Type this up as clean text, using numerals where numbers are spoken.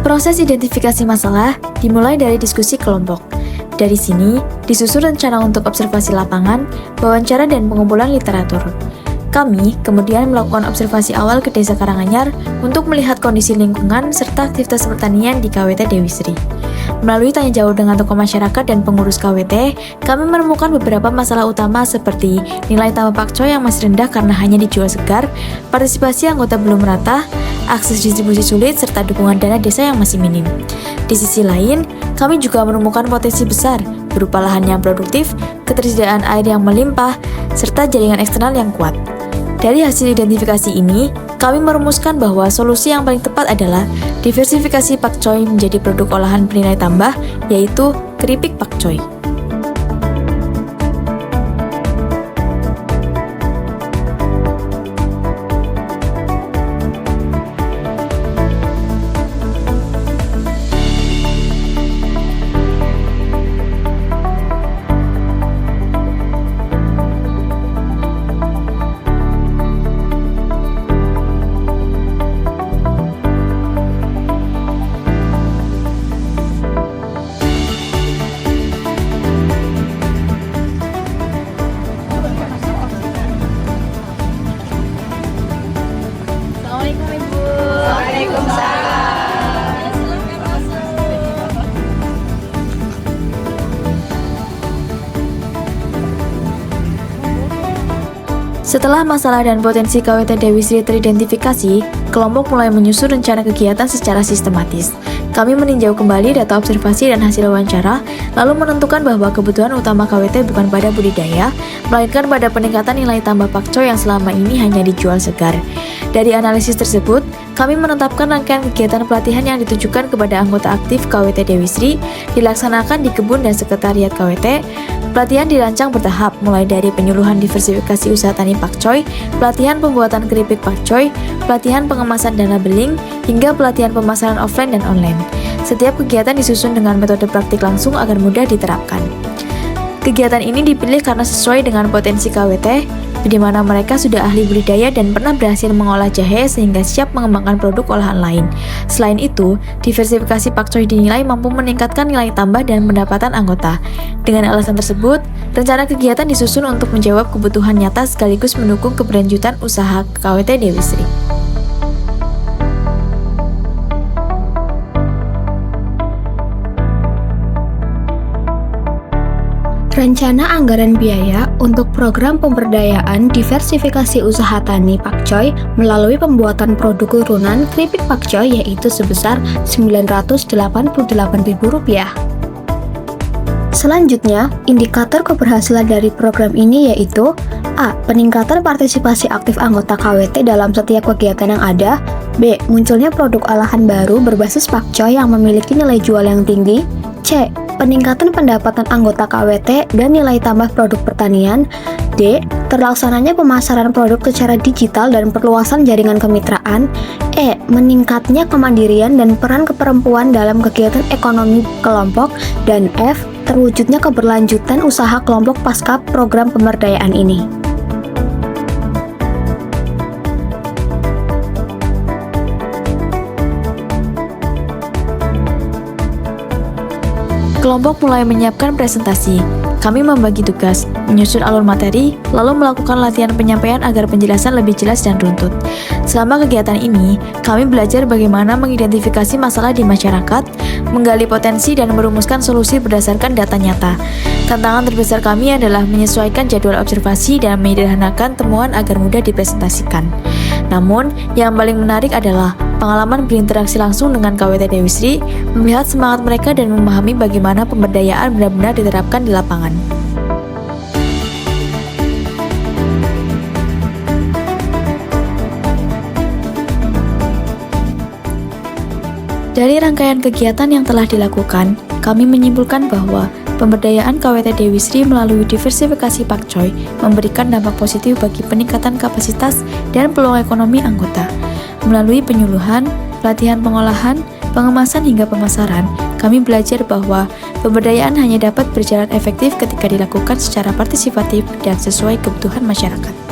Proses identifikasi masalah dimulai dari diskusi kelompok. Dari sini, disusun rencana untuk observasi lapangan, wawancara, dan pengumpulan literatur. Kami kemudian melakukan observasi awal ke Desa Karanganyar untuk melihat kondisi lingkungan serta aktivitas pertanian di KWT Dewi Sri. Melalui tanya jawab dengan tokoh masyarakat dan pengurus KWT, kami menemukan beberapa masalah utama seperti nilai tambah pakcoy yang masih rendah karena hanya dijual segar, partisipasi anggota belum merata, akses distribusi sulit, serta dukungan dana desa yang masih minim. Di sisi lain, kami juga menemukan potensi besar berupa lahan yang produktif, ketersediaan air yang melimpah, serta jaringan eksternal yang kuat. Dari hasil identifikasi ini, kami merumuskan bahwa solusi yang paling tepat adalah diversifikasi pakcoy menjadi produk olahan bernilai tambah, yaitu keripik pakcoy. Setelah masalah dan potensi KWT Dewi Sri teridentifikasi, kelompok mulai menyusun rencana kegiatan secara sistematis. Kami meninjau kembali data observasi dan hasil wawancara, lalu menentukan bahwa kebutuhan utama KWT bukan pada budidaya, melainkan pada peningkatan nilai tambah pakcoy yang selama ini hanya dijual segar. Dari analisis tersebut, kami menetapkan rangkaian kegiatan pelatihan yang ditujukan kepada anggota aktif KWT Dewi Sri, dilaksanakan di kebun dan sekretariat KWT. Pelatihan dirancang bertahap, mulai dari penyuluhan diversifikasi usaha tani pakcoy, pelatihan pembuatan keripik pakcoy, pelatihan pengemasan dan labeling, hingga pelatihan pemasaran offline dan online. Setiap kegiatan disusun dengan metode praktik langsung agar mudah diterapkan. Kegiatan ini dipilih karena sesuai dengan potensi KWT, di mana mereka sudah ahli budidaya dan pernah berhasil mengolah jahe sehingga siap mengembangkan produk olahan lain. Selain itu, diversifikasi pakcoy dinilai mampu meningkatkan nilai tambah dan pendapatan anggota. Dengan alasan tersebut, rencana kegiatan disusun untuk menjawab kebutuhan nyata sekaligus mendukung keberlanjutan usaha KWT Dewi Sri. Rencana anggaran biaya untuk program pemberdayaan diversifikasi usaha tani pakcoy melalui pembuatan produk turunan keripik pakcoy yaitu sebesar Rp988.000. Selanjutnya, indikator keberhasilan dari program ini yaitu A. Peningkatan partisipasi aktif anggota KWT dalam setiap kegiatan yang ada. B. Munculnya produk olahan baru berbasis pakcoy yang memiliki nilai jual yang tinggi. C. Peningkatan pendapatan anggota KWT dan nilai tambah produk pertanian. D. Terlaksananya pemasaran produk secara digital dan perluasan jaringan kemitraan. E. Meningkatnya kemandirian dan peran keperempuan dalam kegiatan ekonomi kelompok. Dan F. Terwujudnya keberlanjutan usaha kelompok pasca program pemberdayaan ini. Kelompok mulai menyiapkan presentasi. Kami membagi tugas, menyusun alur materi, lalu melakukan latihan penyampaian agar penjelasan lebih jelas dan runtut. Selama kegiatan ini, kami belajar bagaimana mengidentifikasi masalah di masyarakat, menggali potensi dan merumuskan solusi berdasarkan data nyata. Tantangan terbesar kami adalah menyesuaikan jadwal observasi dan menyederhanakan temuan agar mudah dipresentasikan. Namun, yang paling menarik adalah pengalaman berinteraksi langsung dengan KWT Dewi Sri, melihat semangat mereka dan memahami bagaimana pemberdayaan benar-benar diterapkan di lapangan. Dari rangkaian kegiatan yang telah dilakukan, kami menyimpulkan bahwa pemberdayaan KWT Dewi Sri melalui diversifikasi pakcoy memberikan dampak positif bagi peningkatan kapasitas dan peluang ekonomi anggota. Melalui penyuluhan, pelatihan pengolahan, pengemasan hingga pemasaran, kami belajar bahwa pemberdayaan hanya dapat berjalan efektif ketika dilakukan secara partisipatif dan sesuai kebutuhan masyarakat.